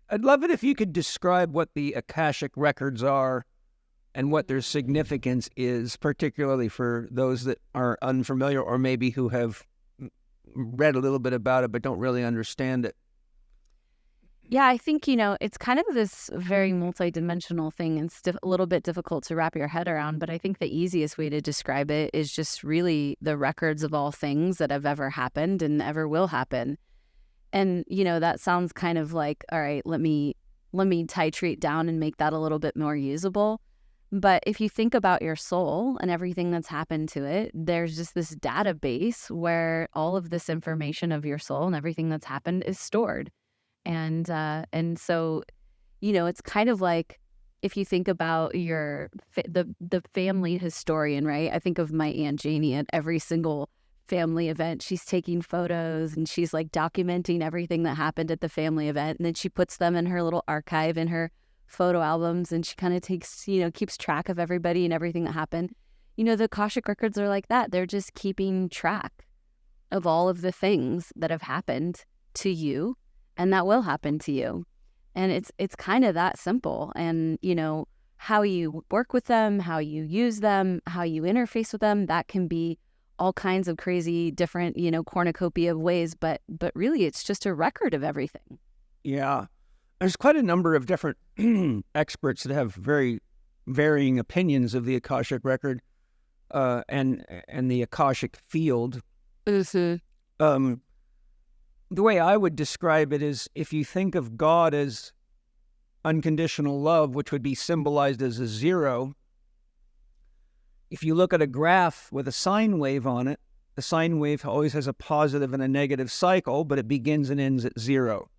I'd love it if you could describe what the Akashic records are and what their significance is, particularly for those that are unfamiliar or maybe who have read a little bit about it but don't really understand it. Yeah, I think, it's kind of this very multidimensional thing. It's a little bit difficult to wrap your head around, but I think the easiest way to describe it is just really the records of all things that have ever happened and ever will happen. And, that sounds kind of like, all right, let me titrate down and make that a little bit more usable. But if you think about your soul and everything that's happened to it, there's just this database where all of this information of your soul and everything that's happened is stored. And so, it's kind of like if you think about the family historian, right? I think of my Aunt Janie at every single family event. She's taking photos and she's like documenting everything that happened at the family event. And then she puts them in her little archive in her photo albums, and she kind of keeps track of everybody and everything that happened. The Akashic records are like that. They're just keeping track of all of the things that have happened to you and that will happen to you. And it's kind of that simple. And, how you work with them, how you use them, how you interface with them, that can be all kinds of crazy different, cornucopia of ways. But really, it's just a record of everything. Yeah. There's quite a number of different experts that have very varying opinions of the Akashic record and the Akashic field. Mm-hmm. The way I would describe it is if you think of God as unconditional love, which would be symbolized as a 0, if you look at a graph with a sine wave on it, the sine wave always has a positive and a negative cycle, but it begins and ends at 0.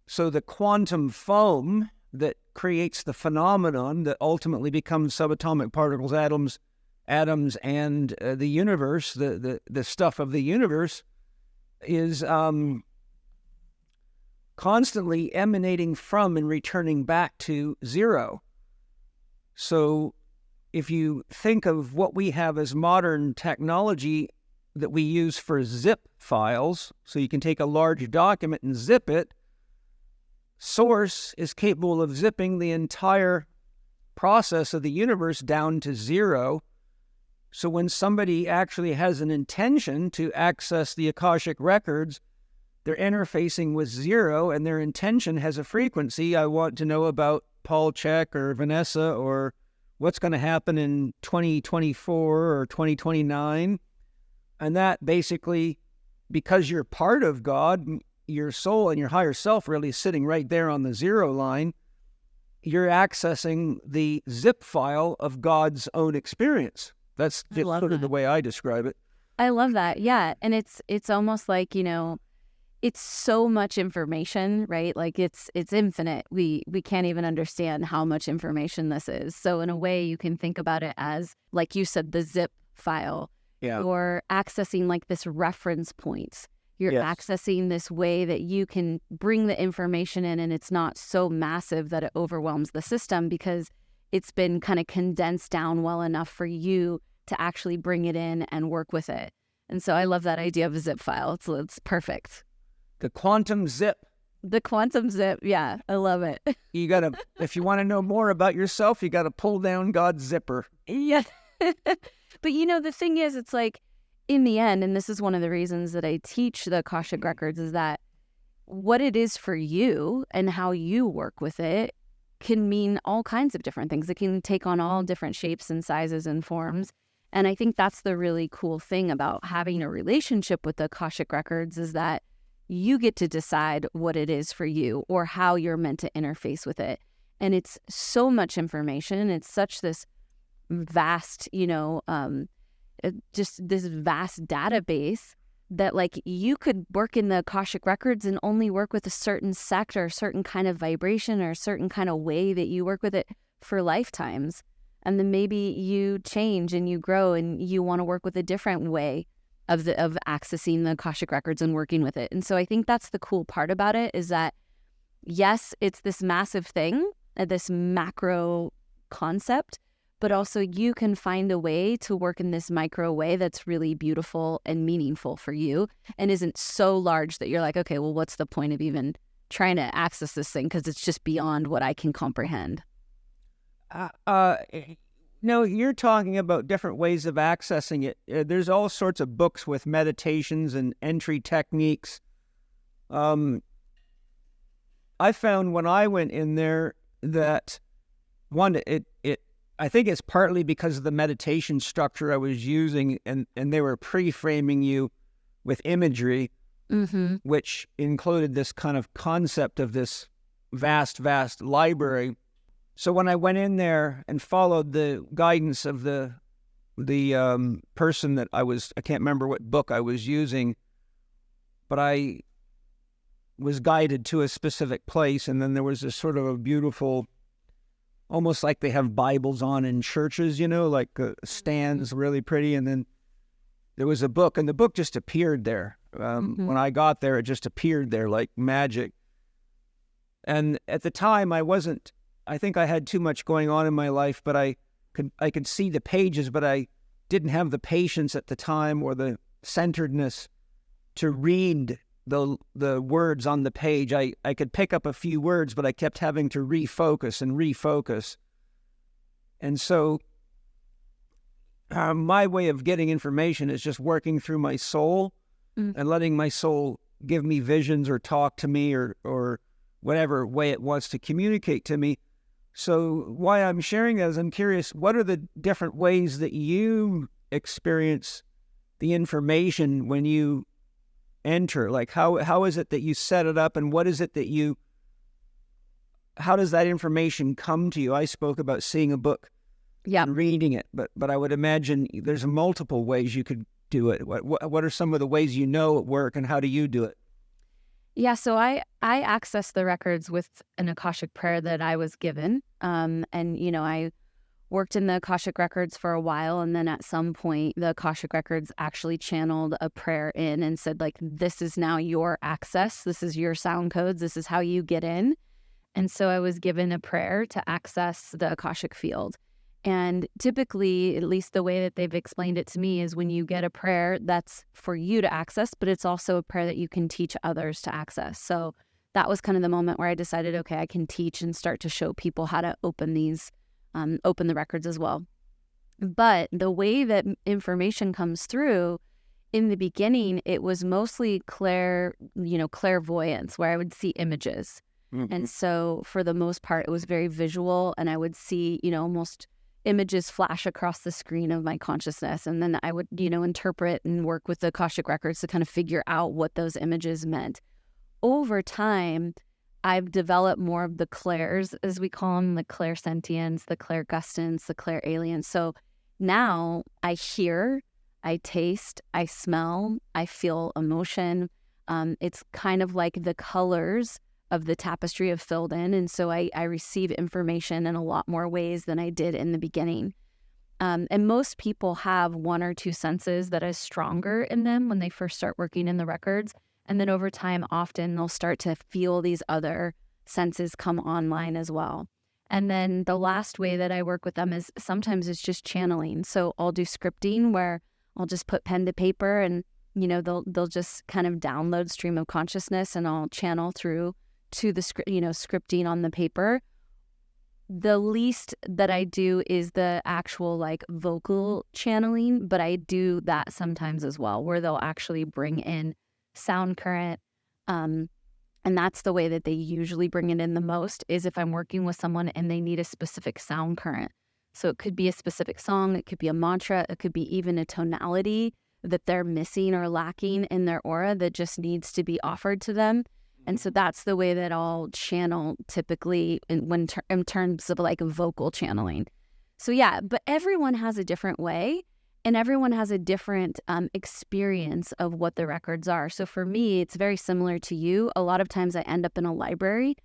So the quantum foam that creates the phenomenon that ultimately becomes subatomic particles, atoms, and the universe, the stuff of the universe, is constantly emanating from and returning back to 0. So if you think of what we have as modern technology that we use for zip files, so you can take a large document and zip it, Source is capable of zipping the entire process of the universe down to 0. So when somebody actually has an intention to access the Akashic records, they're interfacing with 0 and their intention has a frequency. I want to know about Paul Chek or Vanessa or what's going to happen in 2024 or 2029. And that basically, because you're part of God, your soul and your higher self really sitting right there on the 0 line, you're accessing the zip file of God's own experience. That's sort of the way I describe it. I love that. Yeah. And it's almost like, it's so much information, right? Like it's infinite. We can't even understand how much information this is. So in a way you can think about it as, like you said, the zip file. Yeah. Or accessing like this reference point. You're accessing this way that you can bring the information in, and it's not so massive that it overwhelms the system because it's been kind of condensed down well enough for you to actually bring it in and work with it. And so I love that idea of a zip file. It's perfect. The quantum zip. The quantum zip. Yeah, I love it. You got to, if you want to know more about yourself, you got to pull down God's zipper. Yeah. But the thing is, it's like, in the end, and this is one of the reasons that I teach the Akashic records, is that what it is for you and how you work with it can mean all kinds of different things. It can take on all different shapes and sizes and forms. And I think that's the really cool thing about having a relationship with the Akashic records, is that you get to decide what it is for you or how you're meant to interface with it. And it's so much information. It's such this vast, just this vast database that like you could work in the Akashic records and only work with a certain sect or a certain kind of vibration or a certain kind of way that you work with it for lifetimes. And then maybe you change and you grow and you want to work with a different way of accessing the Akashic records and working with it. And so I think that's the cool part about it, is that yes, it's this massive thing, this macro concept, but also you can find a way to work in this micro way that's really beautiful and meaningful for you and isn't so large that you're like, okay, well, what's the point of even trying to access this thing because it's just beyond what I can comprehend. No, you're talking about different ways of accessing it. There's all sorts of books with meditations and entry techniques. I found when I went in there that I think it's partly because of the meditation structure I was using, and they were pre-framing you with imagery, which included this kind of concept of this vast, vast library. So when I went in there and followed the guidance of the person that I can't remember what book I was using, but I was guided to a specific place, and then there was this sort of a beautiful, almost like they have Bibles on in churches, like stands, really pretty, and then there was a book, and the book just appeared there. When I got there, it just appeared there like magic. And at the time, I think I had too much going on in my life, but I could see the pages, but I didn't have the patience at the time or the centeredness to read the words on the page. I could pick up a few words, but I kept having to refocus. And so my way of getting information is just working through my soul and letting my soul give me visions or talk to me or whatever way it wants to communicate to me. So why I'm sharing that is I'm curious, what are the different ways that you experience the information when you enter? Like how is it that you set it up, and what is it that how does that information come to you? I spoke about seeing a book and reading it, but I would imagine there's multiple ways you could do it. What are some of the ways it work, and how do you do it? Yeah, so I access the records with an Akashic prayer that I was given. And, I worked in the Akashic records for a while. And then at some point, the Akashic records actually channeled a prayer in and said, like, this is now your access. This is your sound codes. This is how you get in. And so I was given a prayer to access the Akashic field. And typically, at least the way that they've explained it to me, is when you get a prayer, that's for you to access, but it's also a prayer that you can teach others to access. So that was kind of the moment where I decided, okay, I can teach and start to show people how to open the records as well. But the way that information comes through, in the beginning, it was mostly clairvoyance, where I would see images. And so for the most part, it was very visual, and I would see, almost images flash across the screen of my consciousness. And then I would, interpret and work with the Akashic records to kind of figure out what those images meant. Over time, I've developed more of the clairs, as we call them, the clairsentients, the clairgustants, the clairaliens. So now I hear, I taste, I smell, I feel emotion. It's kind of like the colors of the tapestry have filled in. And so I receive information in a lot more ways than I did in the beginning. And most people have one or two senses that is stronger in them when they first start working in the records. And then over time, often they'll start to feel these other senses come online as well. And then the last way that I work with them is sometimes it's just channeling. So I'll do scripting, where I'll just put pen to paper, and they'll just kind of download stream of consciousness, and I'll channel through to the scripting on the paper. The least that I do is the actual vocal channeling, but I do that sometimes as well, where they'll actually bring in sound current. And that's the way that they usually bring it in the most, is if I'm working with someone and they need a specific sound current. So it could be a specific song, it could be a mantra, it could be even a tonality that they're missing or lacking in their aura that just needs to be offered to them. And so that's the way that I'll channel typically in terms of vocal channeling. So yeah, but everyone has a different way, and everyone has a different experience of what the records are. So for me, it's very similar to you. A lot of times I end up in a library,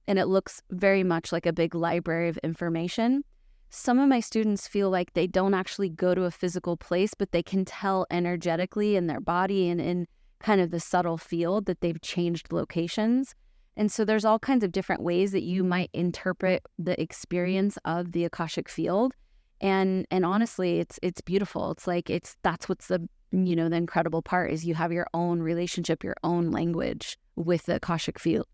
and it looks very much like a big library of information. Some of my students feel like they don't actually go to a physical place, but they can tell energetically in their body and in kind of the subtle field that they've changed locations. And so there's all kinds of different ways that you might interpret the experience of the Akashic field. And honestly, it's beautiful. That's what's the incredible part, is you have your own relationship, your own language with the Akashic field.